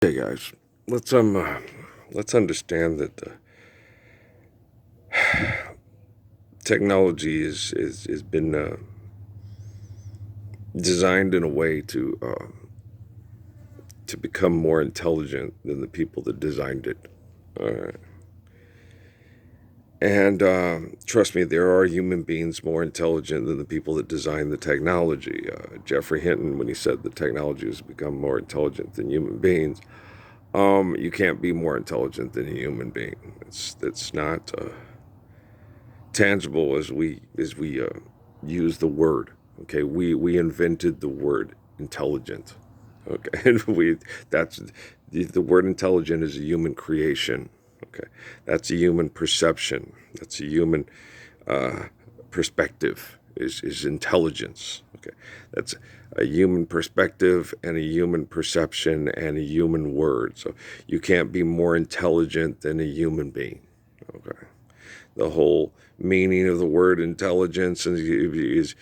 Hey guys, let's understand that technology is been designed in a way to become more intelligent than the people that designed it. Uh, and trust me, there are human beings more intelligent than the people that designed the technology. Jeffrey Hinton, when he said the technology has become more intelligent than human beings, you can't be more intelligent than a human being. It's not. Tangible as we use the word. Okay, we invented the word intelligent. Okay, and we that's the word intelligent is a human creation. Okay, that's a human perception. That's a human uh, perspective. Is intelligence. Okay, that's a human perspective and a human perception and a human word. So you can't be more intelligent than a human being. Okay, the whole meaning of the word intelligence is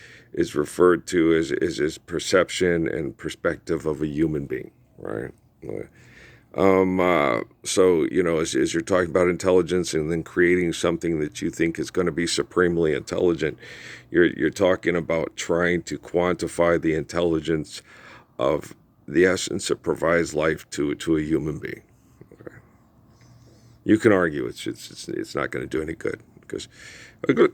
referred to as perception and perspective of a human being, right? So as you're talking about intelligence and then creating something that you think is going to be supremely intelligent, you're talking about trying to quantify the intelligence of the essence that provides life to a human being. You can argue it's not going to do any good because you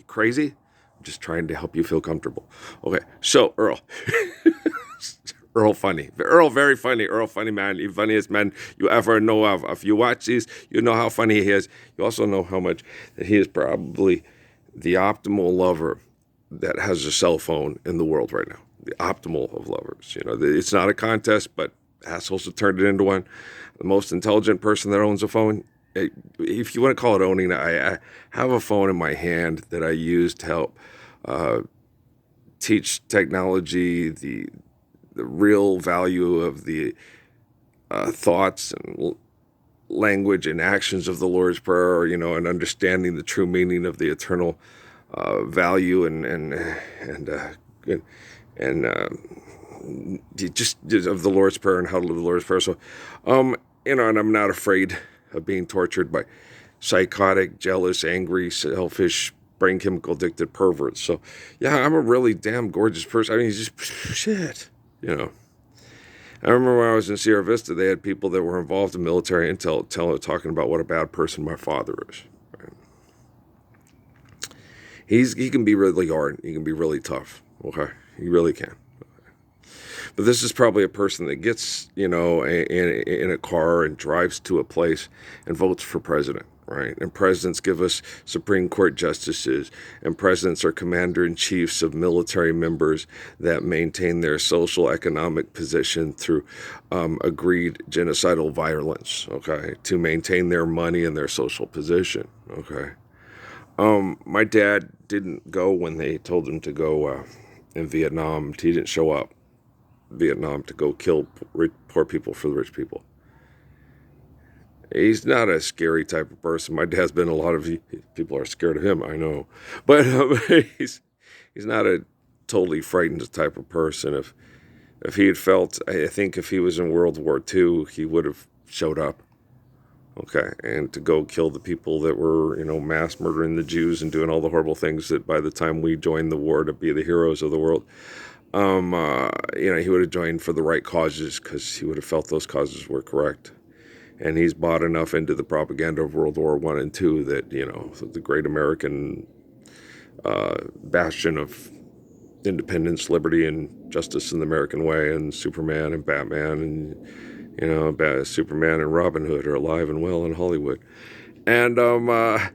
crazy? I'm just trying to help you feel comfortable. Okay, so Earl, Earl funny, Earl very funny, Earl funny man, the funniest man you ever know of. If you watch these, you know how funny he is. You also know how much that he is probably the optimal lover that has a cell phone in the world right now. The optimal of lovers. It's not a contest, but assholes have turned it into one. The most intelligent person that owns a phone. If you want to call it owning, I have a phone in my hand that I use to help uh, teach technology the real value of the thoughts and language and actions of the Lord's Prayer, and understanding the true meaning of the eternal value and just of the Lord's Prayer and how to live the Lord's Prayer. So, and I'm not afraid of being tortured by psychotic, jealous, angry, selfish, brain chemical addicted perverts. So, yeah, I'm a really damn gorgeous person. I mean, just shit, you know. I remember when I was in Sierra Vista, they had people that were involved in military intel talking about what a bad person my father is. Right? He can be really hard. He can be really tough. Okay, he really can. But this is probably a person that gets, in a car and drives to a place and votes for president, right? And presidents give us Supreme Court justices, and presidents are commander-in-chiefs of military members that maintain their social economic position through agreed genocidal violence, okay, to maintain their money and their social position, okay? My dad didn't go when they told him to go in Vietnam. He didn't show up. Vietnam to go kill poor people for the rich people. He's not a scary type of person. My dad's been a lot of people are scared of him. I know, but he's not a totally frightened type of person. If he had felt, I think if he was in World War II, he would have showed up. Okay, and to go kill the people that were, mass murdering the Jews and doing all the horrible things that by the time we joined the war to be the heroes of the world, he would have joined for the right causes because he would have felt those causes were correct. And he's bought enough into the propaganda of World War I and II that, the great American bastion of independence, liberty, and justice in the American way, and Superman and Batman and, Superman and Robin Hood are alive and well in Hollywood. And, but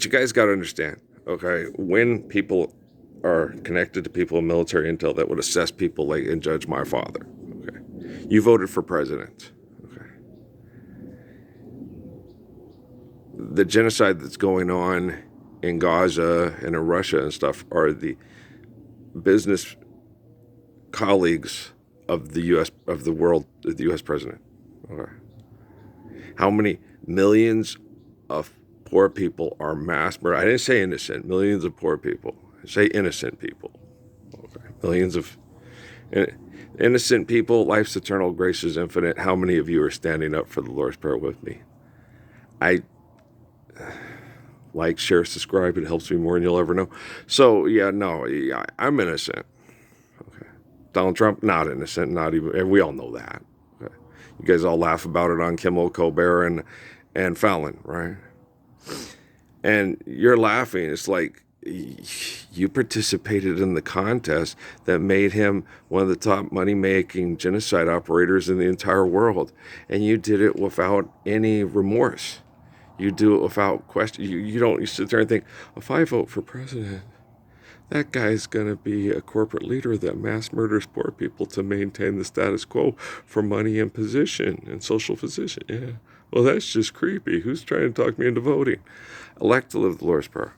you guys got to understand, okay, when people are connected to people in military intel that would assess people like and judge my father, okay, you voted for president, okay, the genocide that's going on in Gaza and in Russia and stuff are the business colleagues of the U.S. of the world, the U.S. president. Okay. How many millions of poor people are mass murdered? I didn't say innocent. Millions of poor people. Say innocent people. Okay. Millions of innocent people. Life's eternal, grace is infinite. How many of you are standing up for the Lord's Prayer with me? I like, share, subscribe. It helps me more than you'll ever know. So, yeah, no, I'm innocent. Okay. Donald Trump, not innocent. Not even, we all know that. Okay. You guys all laugh about it on Kimmel, Colbert, and Fallon, right? And you're laughing. It's like you participated in the contest that made him one of the top money-making genocide operators in the entire world. And you did it without any remorse. You do it without question. You sit there and think, if I vote for president, that guy's going to be a corporate leader that mass murders poor people to maintain the status quo for money and position and social position. Yeah. Well, that's just creepy. Who's trying to talk me into voting? Elect to live the Lord's Prayer.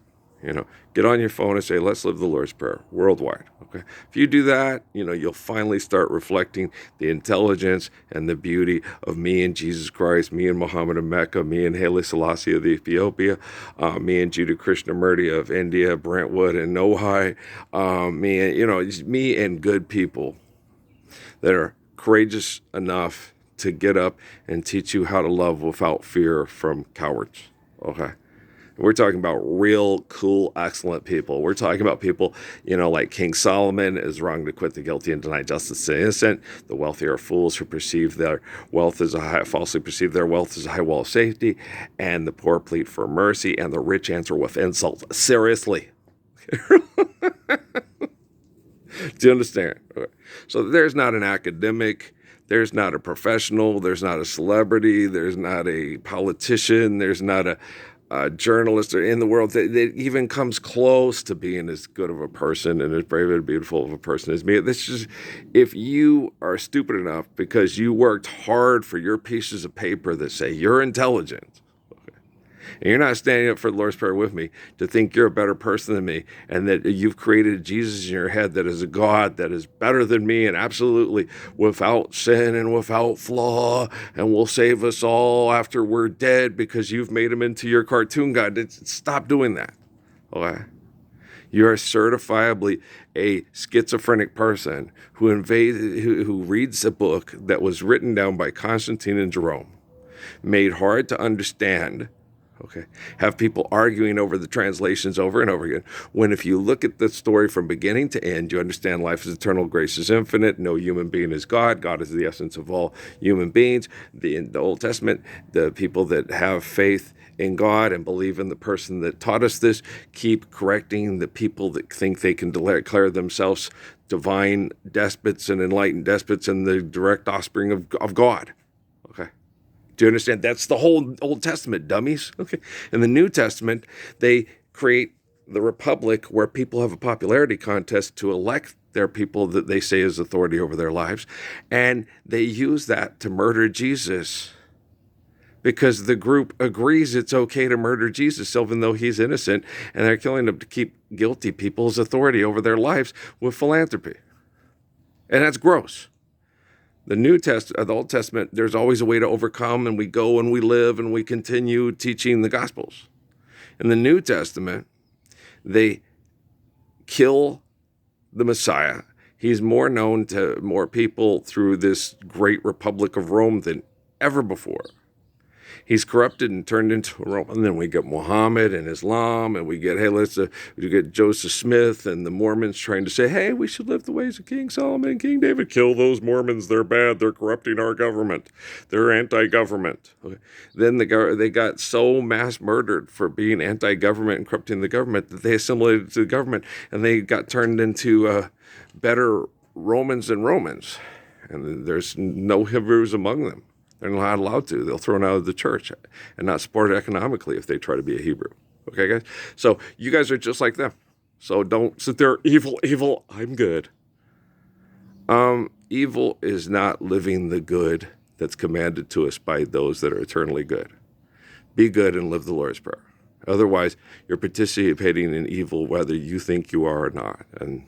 Get on your phone and say, let's live the Lord's Prayer worldwide. Okay. If you do that, you'll finally start reflecting the intelligence and the beauty of me and Jesus Christ, me and Muhammad of Mecca, me and Haile Selassie of Ethiopia, me and Judah Krishnamurti of India, Brentwood and Nohai, me and good people that are courageous enough to get up and teach you how to love without fear from cowards. Okay. We're talking about real, cool, excellent people. We're talking about people, like King Solomon is wrong to quit the guilty and deny justice to the innocent. The wealthy are fools who perceive their wealth as falsely perceive their wealth as a high wall of safety. And the poor plead for mercy, and the rich answer with insult. Seriously. Do you understand? Okay. So there's not an academic, there's not a professional, there's not a celebrity, there's not a politician, there's not a journalist in the world that even comes close to being as good of a person and as brave and beautiful of a person as me. This is, if you are stupid enough because you worked hard for your pieces of paper that say you're intelligent, and you're not standing up for the Lord's Prayer with me to think you're a better person than me and that you've created Jesus in your head that is a God that is better than me and absolutely without sin and without flaw and will save us all after we're dead because you've made him into your cartoon God. Stop doing that. Okay? You're certifiably a schizophrenic person who reads a book that was written down by Constantine and Jerome, made hard to understand. Okay, have people arguing over the translations over and over again. When if you look at the story from beginning to end, you understand life is eternal, grace is infinite, no human being is God. God is the essence of all human beings. In the Old Testament, the people that have faith in God and believe in the person that taught us this keep correcting the people that think they can declare themselves divine despots and enlightened despots and the direct offspring of God. Okay. Do you understand? That's the whole Old Testament, dummies. Okay. In the New Testament, they create the republic where people have a popularity contest to elect their people that they say is authority over their lives. And they use that to murder Jesus because the group agrees it's okay to murder Jesus, even though he's innocent. And they're killing him to keep guilty people's authority over their lives with philanthropy. And that's gross. The Old Testament, there's always a way to overcome, and we go and we live and we continue teaching the Gospels. In the New Testament, they kill the Messiah. He's more known to more people through this great Republic of Rome than ever before. He's corrupted and turned into a Roman. And then we get Muhammad and Islam, and we get, we get Joseph Smith and the Mormons trying to say, hey, we should live the ways of King Solomon and King David. Kill those Mormons. They're bad. They're corrupting our government. They're anti-government. Okay. Then they got so mass murdered for being anti-government and corrupting the government that they assimilated to the government, and they got turned into better Romans than Romans. And there's no Hebrews among them. They're not allowed to. They'll throw them out of the church and not support it economically if they try to be a Hebrew. Okay, guys? So you guys are just like them. So don't sit there, evil, I'm good. Evil is not living the good that's commanded to us by those that are eternally good. Be good and live the Lord's Prayer. Otherwise, you're participating in evil whether you think you are or not. And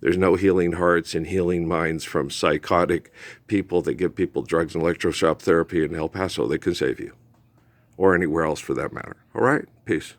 there's no healing hearts and healing minds from psychotic people that give people drugs and electroshock therapy in El Paso that can save you, or anywhere else for that matter. All right? Peace.